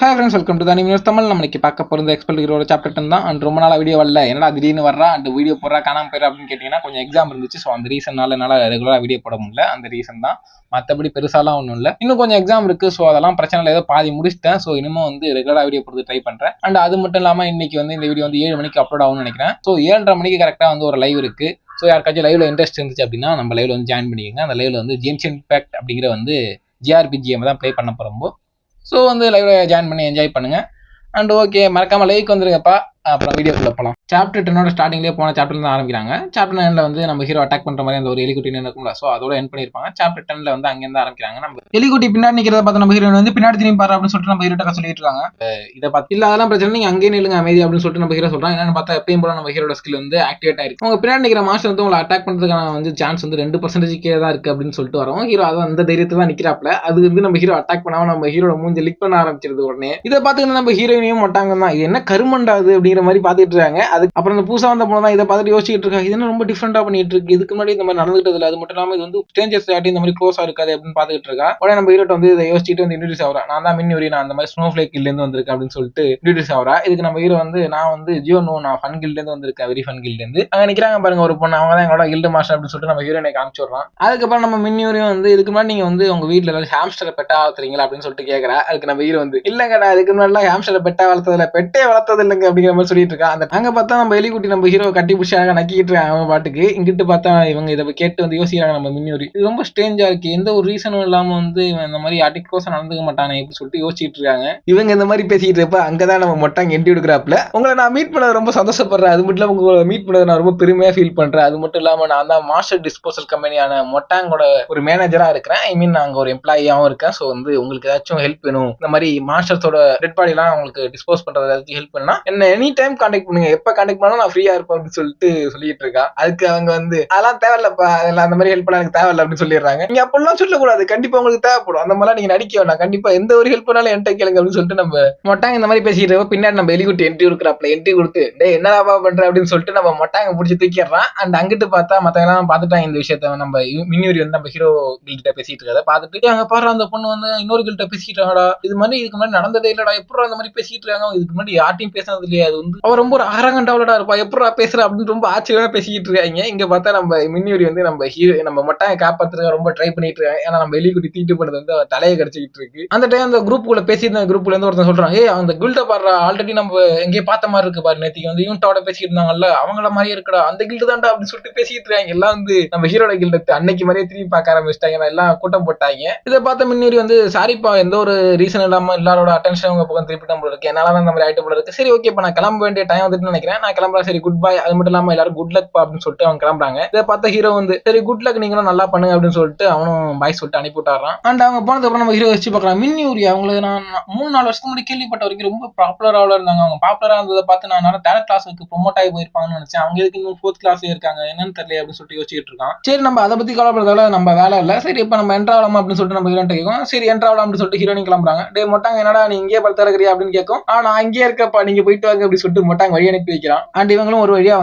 Hi friends, welcome to Thani news Tamil. நம்ம இன்னைக்கு பார்க்க போகிறது எக்ஸ்பெல் ஹீரோட சாப்டர் 10 தான். அண்ட் ரொம்ப நாள் வீடியோ வரல, என்னடா திடீர்னு வர்றா அந்த வீடியோ போடுறா காணாம போயிடா அப்படின்னு கேட்டிங்கன்னா கொஞ்சம் எக்ஸாம் இருந்துச்சு. ஸோ அந்த ரீசனால என்னால் ரெகுலராக வீடியோ போட முடியல. அந்த ரீசன் தான், மற்றபடி பெருசாலாம் ஒன்றும் இல்லை. இன்னும் கொஞ்சம் எக்ஸாம் இருக்குது. ஸோ அதெல்லாம் பிரச்சனை இல்லை, ஏதோ பாதி முடிச்சிட்டேன். ஸோ இனிமேல் ரெகுலராக வீடியோ போடுறது ட்ரை பண்ணுறேன். அண்ட் அது மட்டும் இல்லாமல் இன்னைக்கு இந்த வீடியோ 7 மணிக்கு அப்லோட் ஆகும்னு நினைக்கிறேன். ஸோ 7:30 மணிக்கு கரெக்டாக ஒரு லைவ் இருக்குது. ஸோ யாருக்காச்சும் லைவ்ல இன்ட்ரெஸ்ட் இருந்துச்சு அப்படின்னா நம்ம லைவ்ல ஜாயின் பண்ணிக்கோங்க. அந்த லைவ்ல ஜேம்ஸ் இம்பேக்ட் அப்படிங்கிற ஜிஆர்பிஜிஎம் தான் ப்ளே பண்ண போகிறோம். ஸோ லைவ்ல ஜாயின் பண்ணி என்ஜாய் பண்ணுங்கள். அண்ட் ஓகே, மறக்காம லைக் வந்துருங்கப்பா. அப்புறம் வீடியோக்குள்ள போகலாம். சாப்டர் 10 ஸ்டார்டிங்லேயே போன சாப்டர்ல தான் ஆரம்பிக்கிறாங்க. சாப்டர் 9 நம்ம ஹீரோ அட்டாக் பண்ற மாதிரி அந்த ஒரு எலிகுட்டி இருக்கும்ல, ஸோ அதோட என் பண்ணிருப்பாங்க. சாப்டர் 10 அங்கேருந்து ஆரம்பிக்கிறாங்க. நம்ம எலிகுட்டி பின்னாடி நிக்கிறத பார்த்து நம்ம ஹீரோ பின்னாடி திரும்பி பாரு அப்படின்னு சொல்லிட்டு நம்ம ஹீரோட்ட சொல்லிட்டு இருக்காங்க. இதை பார்த்து இல்ல அதெல்லாம் பிரச்சனை, நீங்க அங்கேயே நில்லுங்க அமைதி அப்படின்னு சொல்லிட்டு நம்ம ஹீரோ சொல்றாங்க. என்னன்னு பார்த்தா எப்பயும் போல நம்ம ஹீரோட ஸ்கில் ஆக்டிவேட் ஆயிருக்கு. உங்க பின்னாடி நிக்கிற மாஸ்டர் உங்களை அட்டாக் பண்றதுக்கான சான்ஸ் 2% தான் இருக்கு அப்படின்னு சொல்லிட்டு வரோம். ஹீரோ அதான் அந்த தைரியத்தை தான் நிக்கிறாப்ல. அது நம்ம ஹீரோ அட்டாக் பண்ணாம நம்ம ஹீரோட மூஞ்சி லிக் பண்ண ஆரம்பிச்சிருது. உடனே இதை பார்த்து நம்ம ஹீரோயினையும் மட்டாங்க தான், இது என்ன கருமண்டாது அப்படிங்கிற மாதிரி பார்த்துட்டு இருக்காங்க. அதுக்கு அப்புறம் இந்த புதுசா வந்த பொண்ணு தான் இதை பார்த்துட்டு யோசிச்சுட்டு இருக்காங்க, இது என்ன ரொம்ப டிஃப்ரெண்டா பண்ணிட்டு இருக்கு, இதுக்கு முன்னாடி இந்த மாதிரி நடந்துட்டு இல்லை. அது மட்டும் இல்லாம இது ஸ்ட்ரேஞ்சர்ஸ் ஆட்டி இந்த மாதிரி க்ளோஸா இருக்காது அப்படின்னு பார்த்துட்டு இருக்கா. உடனே நம்ம ஹீரோட்ட இதை யோசிச்சுட்டு இன்ட்ரடியூஸ் ஆகிறா. நான் தான் மின்னி நான் அந்த மாதிரி ஸ்னோ ஃபிளேக் கில்ல இருந்து வந்திருக்கேன் அப்படின்னு சொல்லிட்டு இன்ட்ரடியூஸ் ஆகிறா. இதுக்கு நம்ம ஹீரோ நான் ஜியோனோ, நான் ஃபன் கில்ல இருந்து வந்திருக்கேன், வெரி ஃபன் கில்ல இருந்து. அங்க நிக்கிறாங்க பாருங்க ஒரு பொண்ணு, அவங்க தான் எங்களோட கில்டு மாஸ்டர் அப்படின்னு சொல்லிட்டு நம்ம ஹீரோனை காமிச்சு விடுறான். அதுக்கப்புறம் நம்ம மின்னியூரையும் இதுக்கு முன்னாடி நீங்க உங்க வீட்டுல ஏதாவது ஹாம்ஸ்டரை பெட்டா வளர்த்துறீங்களா அப்படின்னு சொல்லிட்டு கேட்கறா. அதுக்கு நம்ம ஹீரோ இல்லங்கடா, அதுக்கு முன்னாடி ஹாம்ஸ்டரை பெட்டா வளர்த்ததில்ல, பெட்டே வளர்த்தது இல்லைங்க அப்படிங்கிற மாதிரி சொல்லிட்டு இருக்கா. அந்த அங்க பார்த்தா நம்ம எலிகுட்டி நம்ம ஹீரோ கட்டி பிடிச்சி நக்கிட்டு இருக்காங்க அவங்க பாட்டுக்கு. இங்கிட்டு பார்த்தா இவங்க இதை கேட்டு யோசிக்கிறாங்க நம்ம மின்னூரி. இது ரொம்ப ஸ்ட்ரேஞ்சா இருக்கு, எந்த ஒரு ரீசனும் இல்லாம இந்த மாதிரி அடிக்ளோஸா நடந்துக்க மாட்டானே இப்படி சொல்லிட்டு யோசிச்சுட்டு இருக்காங்க. இவங்க இந்த மாதிரி பேசிட்டு இருப்ப அங்கதான் நம்ம மொட்டாங்க என்டி எடுக்கிறாப்ல. உங்களை நான் மீட் பண்ண ரொம்ப சந்தோஷப்படுறேன், அது மட்டும் இல்லாம உங்களை மீட் பண்ணது நான் ரொம்ப பெருமையா ஃபீல் பண்றேன். அது மட்டும் இல்லாம நான் தான் மாஸ்டர் டிஸ்போசல் கம்பெனியான மொட்டாங்கோட ஒரு மேனேஜரா இருக்கிறேன். ஐ மீன் நாங்க ஒரு எம்ப்ளாயியாவும் இருக்கேன். ஸோ உங்களுக்கு ஏதாச்சும் ஹெல்ப் வேணும், இந்த மாதிரி மாஸ்டர்ஸோட டெட் பாடி எல்லாம் உங்களுக்கு டிஸ்போஸ் பண்றது ஏதாச்சும் ஹெல்ப் பண்ணா என்ன எனி டைம் கான்டாக்ட் பண்ணுங்க, எப்ப கான்டாக்ட் பண்ணாலும் நான் ஃப்ரீயா இருப்பேன் அப்படின்னு சொல்லிட்டு இருக்கா. அதுக்கு அவங்க அதெல்லாம் தேவையில்லப்பா, அதெல்லாம் அந்த மாதிரி ஹெல்ப் பண்ண எனக்கு தேவையில்ல அப்படின்னு சொல்லிடுறாங்க. நீங்க அப்படிலாம் சொல்லக்கூடாது, கண்டிப்பா உங்களுக்கு தேவைப்படும், அந்த மாதிரிலாம் நீங்க நடிக்க வேண்டாம், கண்டிப்பா எந்த ஒரு ஹெல்ப் பண்ணாலும் என்கிட்ட கேளுங்க அப்படின்னு சொல்லிட்டு நம்ம மொட்டாங்க இந்த மாதிரி பேசிட்டு இருக்க. பின்னாடி நம்ம எலிகுட்டி என்ட்ரி கொடுக்குறாப்ல. என்ட்ரி கொடுத்து டே என்னடா பண்ற அப்படின்னு சொல்லிட்டு நம்ம மொட்டாங்க பிடிச்சி தூக்கிடுறான். அண்ட் அங்கிட்டு பார்த்தா மத்தவங்க எல்லாம் பார்த்துட்டாங்க இந்த விஷயத்த. நம்ம மின்னூரி நம்ம ஹீரோ கில்ட்ட பேசிட்டு இருக்கதை பார்த்துட்டு அங்க பாரு அந்த பொண்ணு இன்னொரு கில்ட்ட பேசிட்டாங்கடா, இது மாதிரி இதுக்கு முன்னாடி நடந்ததே இல்லடா, எப்படா அந்த மாதிரி பேசிட்டு இருக்காங்க, இதுக்கு முன்னாடி யார்ட்டையும் பேசினது இல்லையா, அது அவ ரொம்ப ஒரு அரகண்டாவலடா இருப்பா, எப்படா பேசுற அப்படின்னு ரொம்ப ஆச்சரியமா பேசிட்டு இருக்காங்க. இங்க பார்த்தா நம்ம மின்னூரி நம்ம ஹீரோ நம்ம மொட்டாங்க காப்பாத்துறதுக்கு ரொம்ப ட்ரை பண்ணிட்டு இருக்காங்க. ஏன்னா நம்ம எலிகுட்டி தீட்டு பண்ணது தலையை கடிச்சிட்டு இருக்கு. அந்த டைம் அந்த குரூப்புக்குள்ள பேசியிருந்த குரூப்ல இருந்து ஒருத்தன் சொல்றான், அந்த கில்ட பாடுறா, ஆல்ரெடி நம்ம எங்கேயே பார்த்த மாதிரி இருக்கு பாரு, நேற்றுக்கு யூனிட்டோட பேசிட்டு இருந்தாங்கல்ல, அவங்கள மாதிரியே இருக்குடா, அந்த கில்டு தான்டா அப்படின்னு சொல்லிட்டு பேசிட்டு இருக்காங்க. எல்லாம் நம்ம ஹீரோட கில்டு அன்னைக்கு மாதிரியே திரும்பி பார்க்க ஆரம்பிச்சிட்டாங்க, எல்லாம் கூட்டம் போட்டாங்க. இதை பார்த்த மின்னூரி சாரிப்பா, எந்த ஒரு ரீசன் இல்லாம எல்லாரோட அட்டென்ஷன் உங்க பக்கம் திருப்பி நம்ம இருக்கு, என்னால இந்த மாதிரி ஆயிட்டு போல இருக்கு, சரி ஓகே இப்ப நான் கிளம்ப வேண்டிய டைம் வந்துட்டு நினைக்கிறேன், நான் கிளம்புறேன், சரி குட் பை. அது மட்டும் இல்லாம எல்லாரும் குட் லக் அப்படின்னு சொல்லிட்டு அவங்க கிளம்புறாங்க. இதை பார்த்த ஹீரோ சரி குட் லக், நீங்களும் நல்லா பண்ணுங்க அப்படின்னு சொல்லிட்டு அவனும் பாய் சொல்லிட்டு அனுப்பி விட்டாரான். அண்ட் அவங்க போனதுக்கு அப்புறம் நம்ம ஹீரோ வச்சு பார்க்கலாம். மின்னூரி அவங்களுக்கு நான் 3-4 வருஷத்துக்கு முன்னாடி கேள்விப்பட்ட வரைக்கும் ரொம்ப பாப்புலராக இருந்தாங்க. அவங்க பாப்புலரா இருந்ததை பார்த்து நான் தேர்ட் கிளாஸுக்கு ப்ரொமோட் ஆகி போயிருப்பாங்கன்னு நினைச்சேன். அவங்க எதுக்கு இன்னும் 4th கிளாஸ்ல இருக்காங்க, என்னன்னு தெரியல அப்படின்னு சொல்லிட்டு யோசிச்சுட்டு இருக்கான். சரி நம்ம அதை பத்தி கவலைப்படுறதால நம்ம வேலை இல்லை, சரி இப்ப நம்ம என்ட்ராவலாமா அப்படின்னு சொல்லிட்டு நம்ம ஹீரோன் கேட்கும். சரி என்ட்ராவலாம் அப்படின்னு சொல்லிட்டு ஹீரோயின் கிளம்புறாங்க. டே மொட்டாங்க என்னடா நீ இங்கே படுத்த இருக்கிறியா அப்படின்னு கேட்கும். நான் அங்கேயே இருக்கப்பா, நீங்க போயிட்டு வாங்க அப்படின்னு சொல்லிட்டு மொட்டாங்க வழி அனுப்பி வைக்கிறான். அண்ட் இவங்களும் ஒரு வழியா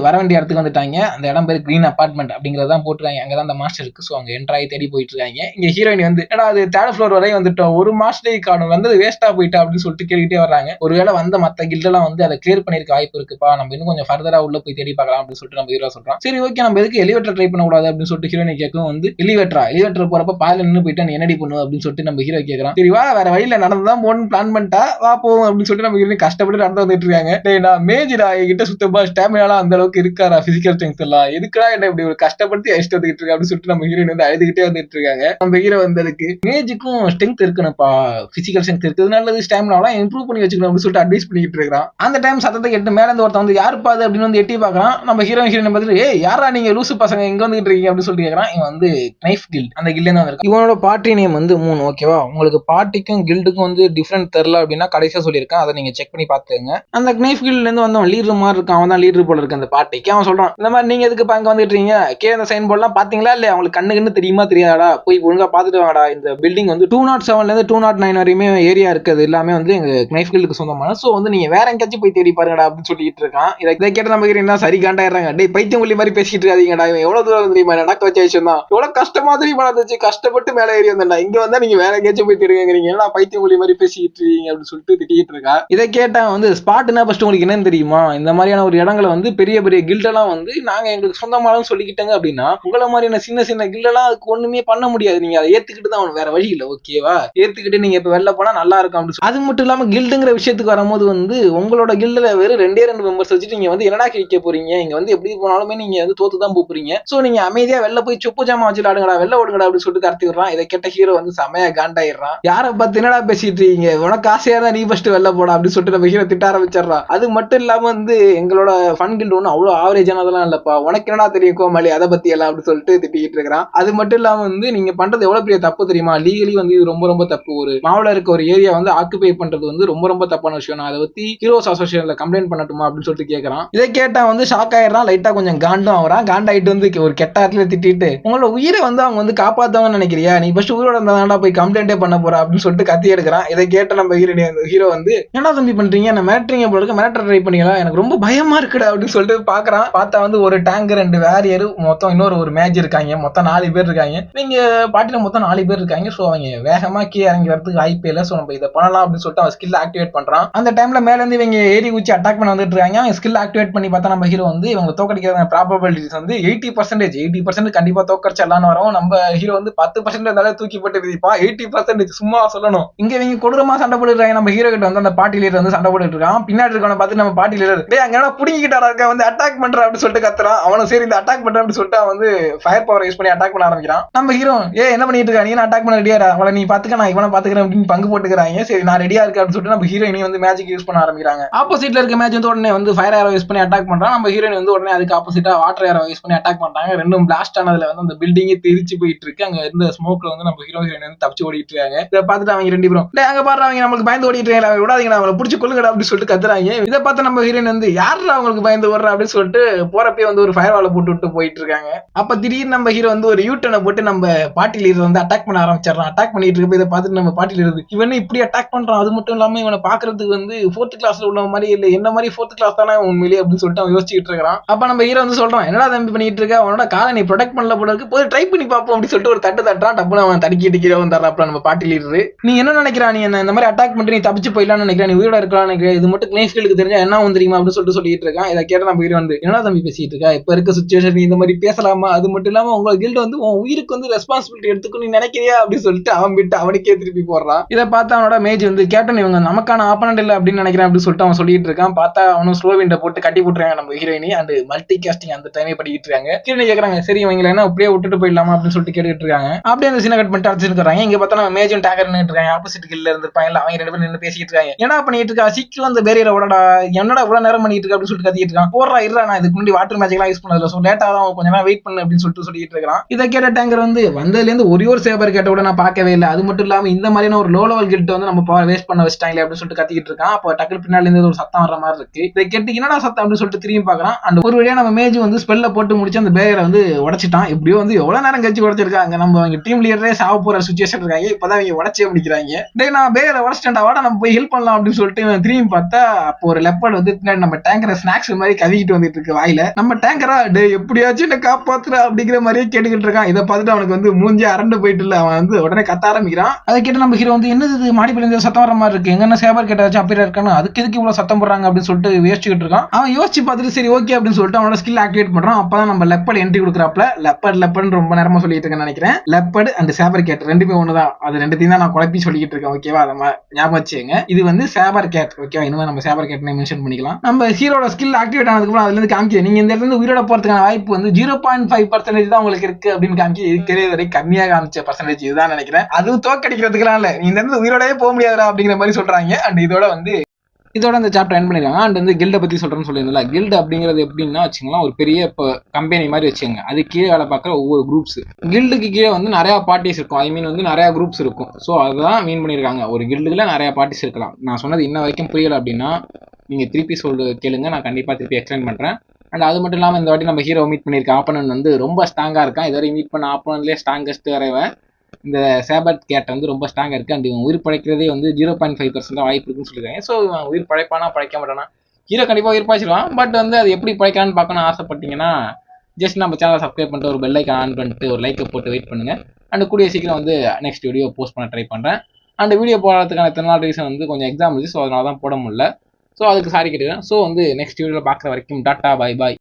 வர வேண்டிய இடத்துக்கு வந்துட்டாங்க. அந்த இடம் பேர் கிரீன் அபார்ட்மெண்ட் அப்படிங்கறதான் போட்டுருக்காங்க. அங்கதான் அந்த மாஸ்டர் இருக்கு. ஸோ அங்க என்ட்ராயி தேடி போயிட்டு இருக்காங்க. இங்க ஹீரோயின் ஏன்னா அது 3rd ஃப்ளோர் வரை வந்துட்டோம், ஒரு மாஸ்டரை காணும், வந்தது வேஸ்டா போயிட்டா அப்படின்னு சொல்லிட்டு கேட்டுட்டே வர்றாங்க. ஒருவேளை வந்த மத்த கில்டெல்லாம் அதை கிளியர் பண்ணிருக்க வாய்ப்பு இருக்குப்பா, நம்ம இன்னும் கொஞ்சம் ஃபர்தரா உள்ள போய் தேடி பார்க்கலாம் அப்படின்னு சொல்லிட்டு நம்ம ஹீரோ சொல்றான். சரி ஓகே நம்ம எதுக்கு எலிவேட்டர் ட்ரை பண்ணக்கூடாது அப்படின்னு சொல்லிட்டு ஹீரோயின் கேட்கும். எலிவேட்டர் போறப்ப பாதில நின்று போயிட்டு நீ என்னடி பண்ணுவோம் அப்படின்னு சொல்லிட்டு நம்ம ஹீரோ கேட்கறான். சரி வா, வேற வழியில நடந்துதான் போகணும்னு பிளான் பண்ணிட்டா வா போவோம் அப்படின்னு சொல்லிட்டு நம்ம ஹீரோயின் கஷ்டப்பட்டு நடந்து வந்துட்டு இருக்காங்க. நான் மேஜிடா என்கிட்ட சுத்தமா ஸ்டாமினாலாம் அந்த அளவுக்கு இருக்காரா, பிசிக்கல் ஸ்ட்ரென்த் எல்லாம் எதுக்குடா என்ன இப்படி ஒரு கஷ்டப்படுத்தி அடிச்சுட்டு வந்துட்டு இருக்கு அப்படின்னு சொல்லிட்டு நம்ம ஹீரோயின் அழுதுகிட்டே வந்துட்டு இருக்காங்க. நம்ம ஹீரோ அதுக்கு மேஜிக்கும் ஸ்ட்ரென்த் இருக்கணும்ப்பா, பிசிக்கல் ஸ்ட்ரென்த் இருக்கு, நல்லது ஸ்டாமினாலாம் இம்ப்ரூவ் பண்ணி வச்சுக்கணும் அப்படின்னு சொல்லிட்டு அட்வைஸ் பண்ணிட்டு இருக்கான். அந்த டைம் சத்தத்தை கேட்டு மேல இருந்து ஒருத்தன் யாருப்பா அது அப்படின்னு எட்டி பாக்குறான். நம்ம ஹீரோயின் பார்த்துட்டு யாரா நீங்க லூசு பசங்க இங்க வந்துட்டு இருக்கீங்க அப்படின்னு சொல்லிட்டு கேட்கறான். இவன் நைஃப் கில்ட் அந்த கில்ல தான் இருக்கு. இவனோட பார்ட்டி நேம் 3. ஓகேவா, உங்களுக்கு பார்ட்டிக்கும் கில்டுக்கும் டிஃபரெண்ட் தெரியல அப்படின்னா கடைசியா சொல்லியிருக்கேன், அதை நீங்க செக் பண்ணி பாத்துங்க. அந்த அந்த நைஃப் கில்ட்ல இருந்து வந்தவன் லீடர் மாதிரி இருக்கான், அவன் தான் லீடர் போல இருக்கு அந்த பார்ட்டிக்கு. அவன் சொல்றான் இந்த மாதிரி நீங்க எதுக்கு அங்க வந்துட்டு இருக்கீங்க, அந்த சைன் போர்ட்லாம் பாத்தீங்களா இல்ல, அவங்களுக்கு கண்ணு தெரியுமா தெரியாதா, போய் ஒழுங்கா பாத்துட்டு வாங்கடா. இந்த பில்டிங் வந்து 207ல இருந்து 209 வரையுமே ஏரியா இருக்குது, எல்லாமே வந்து எங்க நைஃப் கில்டுக்கு சொந்தமான. சோ வந்து நீங்க வேற எங்கேயாச்சும் போய் தேடி பாருங்கடா அப்படின்னு சொல்லிட்டு இருக்கான். இதை கேட்ட நம்ம என்ன சரி காண்டாயிடுறாங்க. டேய் பைத்தியம் உள்ளி மாதிரி பேசிட்டு இருக்காதீங்கடா, இவன் எவ்வளவு தூரம் தெரியுமா நடக்க வச்ச விஷயம் தான், எவ்வளவு கஷ்டமா தெரியுமா இருந்துச்சு, கஷ்டப்பட்டு மேலே ஏறி வந்தா, இங்க வந்தா நீங்க வேற எங்கேயாச்சும் போய் தேடுங்க, எல்லாம் பைத்தியம் உள்ளி மாதிரி பேசிட்டு இருக்கீங்க அப்படின்னு சொல்லிட்டு திட்டிட்டு இருக்கா. இதை கேட்டா வந்து ஸ்பாட்னா ஃபர்ஸ்ட் உங்களுக்கு என்னன்னு தெரியுமா, இந்த மாதிரியான ஒரு இடங்களை வந்து பெரிய பெரிய கில்டெல்லாம் வந்து நாங்க எங்களுக்கு சொந்தமானு சொல்லிக்கிட்டாங்க அப்படின்னா உங்களை மாதிரியான சின்ன சின்ன கில்டெல்லாம் அதுக்கு ஒண்ணுமே பண்ண முடியாது, நீங்க அதை ஏத்துக்கிட்டு தான் வேற வழி இல்லை, ஓகேவா, ஏத்துக்கிட்டு நீங்க இப்ப வெளில போனா நல்லா இருக்கும் அப்படின்னு. அது மட்டும் இல்லாம கில்டுங்கிற விஷயத்துக்கு வரும்போது வந்து உங்களோட கில்டுல வெறும் 2 மெம்பர்ஸ் வச்சுட்டு நீங்க வந்து என்னடா கிழிக்க போறீங்க, இங்க வந்து எப்படி போனாலுமே நீங்க வந்து தோத்து தான் போறீங்க. சோ நீங்க அமைதியா வெளில போய் சொப்பு ஜாமா வச்சு ஆடுங்கடா, வெளில ஓடுங்கடா அப்படின்னு சொல்லிட்டு கடத்தி விடுறான். இதை கேட்ட ஹீரோ வந்து செமையா காண்டாயிடுறான். யாரை பார்த்து என்னடா பேசிட்டு இருக்கீங்க, உனக்கு ஆசையா தான் நீ ஃபர்ஸ்ட் வெளில போடா அப்படின்னு சொல்லிட்டு நம்ம ஹீரோ திட்ட ஆரம்பிச்சிடறான். அது மட்டும் இல்லாம வந்து எங்களோட ஃபன் கில்டு ஒன்றும் அவ்வளவு ஆவரேஜானதெல்லாம் இல்லப்பா, உனக்கு என்னடா தெரியும் கோமாளி அதை பத்தி எல்லாம் அப்படின்னு சொல்லிட்டு திட்டிக்கிட்டு இருக்கிறான். அது மட்டும் இல்லாம வந்து நீங்க பண்றது எவ்வளவு பெரிய தப்பு தெரியுமா, லீகலி வந்து இது ரொம்ப ரொம்ப தப்பு, ஒரு மாவுல இருக்க ஒரு ஏரியா வந்து ஆக்குபை பண்றது வந்து ரொம்ப ரொம்ப தப்பான விஷயம், நான் அதை பத்தி ஹீரோஸ் அசோசியேஷன்ல கம்ப்ளைண்ட் பண்ணட்டுமா அப்படின்னு சொல்லிட்டு கேட்கறான். இதை கேட்டா வந்து ஷாக் ஆயிடுறான், லைட்டா கொஞ்சம் காண்டும் ஆகிறான். காண்டாயிட்டு வந்து ஒரு கெட்ட இடத்துல திட்டிட்டு உங்களோட உயிரை வந்து அவங்க வந்து காப்பாத்தவங்க நினைக்கிறியா, நீ ஃபர்ஸ்ட் உயிரோட இருந்தா போய் கம்ப்ளைண்டே பண்ண போற அப்படின்னு சொல்லிட்டு கத்தி எடுக்கிறான். இதை கேட்ட நம்ம ஹீரோ வந்து என்ன தம்பி பண்றீங்க, என்ன மிரட்டுறீங்க போல இருக்கு, மிரட்ட ட்ரை பண்ணீங்களா, எனக்கு ரொம்ப பயமா இருக்குடா அப்படின்னு சொல்லிட்டு பாக்குறான். பார்த்தா வந்து ஒரு டேங்க் 2 வேரியர் மொத்தம் இன்னொரு ஒரு மேட்ச் இருக்காங்க, மொத்தம் 4 பேர் இருக்காங்க. நீங்க பாட்டில மொத்தம் 4 பேர் இருக்காங்க. சோ அவங்க வேகமா கீழே இறங்கி வரதுக்கு வாய்ப்பே இல்லை. சோ நம்ம இதை பண்ணலாம் அப்படின்னு சொல்லிட்டு அவன் ஸ்கில் ஆக்டிவேட் பண்றான். அந்த டைம்ல மேல இருந்து இவங்க ஏறி குச்சி அட்டாக் பண்ண வந்துட்டு இருக்காங்க. அவன் ஸ்கில் ஆக்டிவேட் பண்ணி பார்த்தா நம்ம ஹீரோ வந்து இவங்க தோக்கடிக்கிற ப்ராபபிலிட்டிஸ் வந்து 80% கண்டிப்பா தோக்கடிச்சிடலான்னு வரும். நம்ம ஹீரோ வந்து 10% இருந்தாலே தூக்கி போட்டு விதிப்பா, 80% சும்மா சொல்லணும். இங்க இவங்க கொடூரமா சண்டை போட்டுருக்காங்க. நம்ம ஹீரோ கிட்ட வந்து அந்த பார்ட்டி லீடர் வந்து சண்டை போட்டுட்டு இருக்கான். பின்னாடி இருக்கவனை பார்த்து நம்ம பார்ட்டி லீடர் டேய் அங்க புடிங்கிட்டாரா இருக்க வந்து அட்டாக் பண்ற அப்படின்னு சொல்லிட்டு கத்துறான். அவனும் சரி இந்த அட்டாக் பண்ற அப்படின்னு சொல்லிட்டு அவன் வந்து ஃபயர் பவர் யூஸ் பண்ணி அட்டாக் பண்ண ஆரம்பிக்கிறான். நம்ம ஹீரோ என்ன பண்ணிட்டு இருக்கா, நீ அட்டாக் பண்ண ரெடியா, அவளை நீ பாத்துக்க நான் இவனை பாத்துக்கிறேன் அப்படின்னு பங்கு போட்டுக்கிறாங்க. சரி நான் ரெடியா இருக்கேன் அப்படின்னு சொல்லிட்டு நம்ம ஹீரோயினி வந்து மேஜிக் யூஸ் பண்ண ஆரம்பிக்கிறாங்க. ஆப்போசிட்ல இருக்க மேட்ச் வந்து உடனே வந்து ஃபயர் ஏரோ யூஸ் பண்ணி அட்டாக் பண்றான். நம்ம ஹீரோயின் வந்து உடனே அதுக்கு ஆப்போசிட்டா வாட்டர் ஏரோ யூஸ் பண்ணி அட்டாக் பண்றாங்க. ரெண்டும் பிளாஸ்ட் ஆனதுல வந்து அந்த பில்டிங்கே தெரிச்சு போயிட்டு இருக்கு. அங்க இருந்த ஸ்மோக்ல வந்து நம்ம ஹீரோயின் வந்து தப்பிச்சு ஓடிட்டு இருக்காங்க. இதை பார்த்துட்டு அவங்க 2 பேரும் அங்க பாரு அவங்க நமக்கு பயந்து ஓடிட்டு இருக்காங்க, விடாதீங்க அவங்களை பிடிச்சி கொள்ளுங்கடா அப்படின்னு சொல்லிட்டு கத்துறாங்க. இதை பார்த்து நம்ம ஹீரோயின் வந்து யாரா அவங்களுக்கு பயந்து ஓடுறா அப்படின்னு சொல்லிட்டு போறப்பே வந்து ஒரு ஃபயர் வாலை போட்டு விட்டு போயிட்டு இருக்காங்க. அப்ப திடீர்னு நம்ம ஹீரோ வந்து ஒரு யூட்டனை போட்டு நம்ம பார்ட்டி லீடர் வந்து அட்டாக் பண்ண ஆரம்பிச்சிடறான். அட்டாக் பண்ணிட்டு இருக்க இதை பார்த்துட்டு நம்ம பார்ட்டி லீடர் இவன் இப்படி அட்டாக் பண்றான், அது மட்டும் இல்லாம இவனை பாக்குறதுக்கு வந்து 4th கிளாஸ்ல உள்ள மாதிரி இல்ல, என்ன மாதிரி 4th கிளாஸ் தானே உண்மையிலேயே அப்படின்னு சொல்லிட்டு அவன் யோசிச்சுட்டு இருக்கான். அப்ப நம்ம ஹீரோ வந்து சொல்றான் என்னடா தம்பி பண்ணிட்டு இருக்க, அவனோட காலை நீ ப்ரொடெக்ட் பண்ணல போல இருக்கு, போய் ட்ரை பண்ணி பார்ப்போம் அப்படின்னு சொல்லிட்டு ஒரு தட்டு தட்டுறான். டப்புனு அவன் தடுக்கிட்டு கீழே வந்தாராப்ல நம்ம பார்ட்டி லீடர். நீ என்ன நினைக்கிறான், நீ என்ன இந்த மாதிரி அட்டாக் பண்ணி நீ தப்பிச்சு போயிடலாம்னு நினைக்கிறேன், நீ உயிரோட இருக்கலாம்னு நினைக்கிறேன், இது மட்டும் கிளேஸ்களுக்கு தெரிஞ்சா என்ன வந்து தெரியுமா அப்படின்னு சொல்லிட்டு இருக்கான். இதை கேட்ட நம்ம ஹீரோ வந்து என்னடா தம்பி பேசிட்டு இருக்கா, இப்ப இருக்க சிச்சுவேஷன் நீ இந்த மாதிரி பேசலாமா, அது மட்டும் இல்லாம உங்க கில்ட் வந்து உன் உயிருக்கு வந்து ரெஸ்பான்சிபிலிட்டி எடுத்துக்கணும் நீ நினைக்கிறியா அப்படின்னு சொல்லிட்டு அவன் விட்டு அவனுக்கே திருப்பி போடுறான். இதை பார்த்து அவனோட மேஜ் வந்து கேப்டன் இவங்க நமக்கான ஆப்பனண்ட் இல்லை அப்படின்னு நினைக்கிறேன் அப்படின்னு சொல்லிட்டு அவன் சொல்லிட்டு இருக்கான். பார்த்தா அவனும் ஸ்லோ விண்ட போட்டு கட்டி போட்டுறாங்க நம்ம ஹீரோயினி அண்ட் மல்டி காஸ்டிங் அந்த டைமே படிக்கிட்டு இருக்காங்க. ஹீரோயினி கேட்கறாங்க சரி இவங்க என்ன அப்படியே விட்டுட்டு போயிடலாமா அப்படின்னு சொல்லிட்டு கேட்டுட்டு இருக்காங்க. அப்படியே அந்த சீனை கட் பண்ணிட்டு அடிச்சிருக்காங்க. இங்க பார்த்தா நம்ம மேஜும் டேக்கர் நின்னுட்டு இருக்காங்க. ஆப்போசிட் கில்ல இருந்திருப்பாங்க, அவங்க 2 பேரும் நின்று பேசிட்டு இருக்காங்க. என்ன பண்ணிட்டு இருக்கா, சீக்கிரம் அந்த பேரியரை ஓடடா, என்னடா இவ்வளவு நேரம் பண்ணிட்டு இருக்கா அப்படின்னு சொல்லிட்டு கத்திட்டு இருக்கான். போடுறா இருடா, நான் இதுக்கு முன்னாடி வாட்டர் மேஜிக் எல்லாம் யூஸ் பண்ணல, சோ லேட்டா தான் கொஞ்ச நேரம் வெயிட் பண்ணு அப்படின்னு சொல்லிட்டு இருக்கான். இதை கேட்ட டேங்கர் வந்து வந்ததுல இருந்து ஒரே ஒரு சேவர் கேட்ட கூட நான் பார்க்கவே இல்லை, அது மட்டும் இல்லாம இந்த மாதிரியான ஒரு லோ லெவல் கில்ட் வந்து நம்ம பவர் வேஸ்ட் பண்ண வச்சிட்டாங்களே அப்படின்னு சொல்லிட்டு கத்திட்டு இருக்கான். அப்போ டக்குனு பின்னாடி இருந்து ஒரு சத்தம் வர மாதிரி இருக்கு. இதை கேட்டு என்னடா சத்தம் அப்படின்னு சொல்லிட்டு திரும்பி பார்க்கறான். அண்ட் ஒரு வழியா நம்ம மேஜ் வந்து ஸ்பெல்ல போட்டு முடிச்சு அந்த பேரியரை வந்து உடைச்சிட்டான். எப்படியோ வந்து எவ்வளவு நேரம் கழிச்சு உடைச்சிருக்காங்க, நம்ம அவங்க டீம் லீடரே சாவ போற சுச்சுவேஷன் இருக்காங்க, இப்பதான் இவங்க உடச்சே முடிக்கிறாங்க. டேய் நான் பேரியரை உடைச்சிட்டேன்டா, வாடா நம்ம போய் ஹெல்ப் பண்ணலாம் அப்படின்னு சொல்லிட்டு திரும்பி பார்த்தா அப்போ ஒரு லெப்பர்ட் வந்து பின்னாடி நம்ம டேங்கரை ஸ்நாக்ஸ் மாதிரி கவிக்கிட்டு வந்துட்டு இருக்கு வாயில. நம்ம டேங்கரா டே எப்படியாச்சும் என்ன காப்பாத்துற அப்படிங்கிற மாதிரியே கேட்டுக்கிட்டு இருக்கான். இதை பார்த்துட்டு அவனுக்கு வந்து மூஞ்சி அரண்டு போயிட்டு இல்ல, அவன் வந்து உடனே கத்த ஆரம்பிக்கிறான். அதை கேட்டு நம்ம ஹீரோ வந்து என்னது மாடிப்பள்ளி இருந்து சத்தம் வர மாதிரி இருக்கு, எங்கன்னா சேவர் கேட்டாச்சும் அப்படியே இருக்கானு, அதுக்கு எதுக்கு இவ்வளவு சத்தம் போடுறாங்க அப்படின்னு சொல்லிட்டு யோசிச்சுக்கிட்டு இருக்கான். அவன் யோசிச்சு பார்த்துட்டு சரி ஓகே அப்படின்னு சொல்லிட்டு அவனோட ஸ்கில் ஆக்டிவேட் பண்றான். அப்பதான் நம்ம லெப்பர்ட் என்ட்ரி கொடுக்குறாப்ல. லெப்பர்ட் ரொம்ப நேரமா சொல்லிட்டு இருக்கேன்னு நினைக்கிறேன். லெப்பர்ட் அண்ட் சேவர் கேட் ரெண்டுமே ஒண்ணுதான், அது ரெண்டுத்தையும் தான் நான் குழப்பி சொல்லிக்கிட்டு இருக்கேன். ஓகேவா, அதை ஞாபகம் வச்சுங்க. இது வந்து சேவர் கேட். ஓகேவா, இனிமே நம்ம சேவர் கேட்னே மென்ஷன் பண்ணிக்கலாம். நம்ம ஹீரோட ஸ்கில் ஆக்டிவேட் ஆனதுக்கு அப்புறம் அதுல இருந்து காமிக்க நீங்க இந்த இடத்துல உயிரோட போறதுக்கான வாய்ப்பு வந்து 0.5% தான் உங்களுக்கு இருக்கு அப்படின்னு காமிக்க இருக்கிற வரை கம்மியாக காமிச்ச பர்சன்டேஜ் இதுதான் நினைக்கிறேன். அதுவும் தோக்கடிக்கிறதுக்குலாம் இல்ல, நீ இந்த இடத்துல உயிரோடவே போக முடியாதா அப்படிங்கிற மாதிரி சொல்றாங்க. அண்ட் இதோட இந்த சாப்டர் எண்ட் பண்ணிருக்காங்க. அண்ட் வந்து கில்டை பத்தி சொல்றேன்னு சொல்லியிருந்தல, கில்டு அப்படிங்கிறது எப்படின்னா வச்சுக்கலாம் ஒரு பெரிய கம்பெனி மாதிரி வச்சுங்க. அது கீழே வேலை பார்க்குற ஒவ்வொரு குரூப்ஸ், கில்டுக்கு கீழே வந்து நிறைய பார்ட்டிஸ் இருக்கும், ஐ மீன் வந்து நிறைய குரூப்ஸ் இருக்கும். ஸோ அதுதான் மீன் பண்ணியிருக்காங்க, ஒரு கில்டுல நிறைய பார்ட்டிஸ் இருக்கலாம். நான் சொன்னது இன்ன வரைக்கும் புரியல அப்படின்னா நீங்கள் திருப்பி கேளுங்க, நான் கண்டிப்பாக திருப்பி எக்ஸ்பிளைன் பண்ணுறேன். அண்ட் அது மட்டும் இல்லாமல் இந்த வாட்டி நம்ம ஹீரோ மீட் பண்ணியிருக்க ஆப்பனன் வந்து ரொம்ப ஸ்ட்ராங்காக இருக்கான். இதுவரை மீட் பண்ண ஆப்பனன்லேயே ஸ்ட்ராங்கஸ்ட் வரைவன் இந்த சேபர்ட் கேட் வந்து ரொம்ப ஸ்ட்ராங்காக இருக்குது. அண்ட் இவன் உயிர் பழைக்கிறதே வந்து 0.5% தான் வாய்ப்பு இருக்குன்னு சொல்லியிருக்காங்க. ஸோ இவன் உயிர் பழைப்பானா பழைக்க மாட்டானா? ஹீரோ கண்டிப்பாக உயிர் பழைச்சிடுவான். பட் வந்து அது எப்படி பழைக்கலான்னு பார்க்கணும்னு ஆசைப்பட்டீங்கன்னா ஜஸ்ட் நம்ம சேனலை சப்ஸ்கிரைப் பண்ணிட்டு ஒரு பெல் ஐக்கான் ஆன் பண்ணிட்டு ஒரு லைக்கை போட்டு வெயிட் பண்ணுங்க. அண்ட் கூடிய சீக்கிரம் வந்து நெக்ஸ்ட் வீடியோ போஸ்ட் பண்ண ட்ரை பண்ணுறேன். அண்ட் வீடியோ போடுறதுக்கான இத்தனை நாள் ரீசன் வந்து கொஞ்சம் எக்ஸாம் இருந்துச்சு, ஸோ அதனால தான் போட முடியல. ஸோ அதுக்கு சாரி கேட்டுக்கிறேன். ஸோ வந்து நெக்ஸ்ட் வீடியோவில் பார்க்குற வரைக்கும் டாட்டா, பாய் பாய்.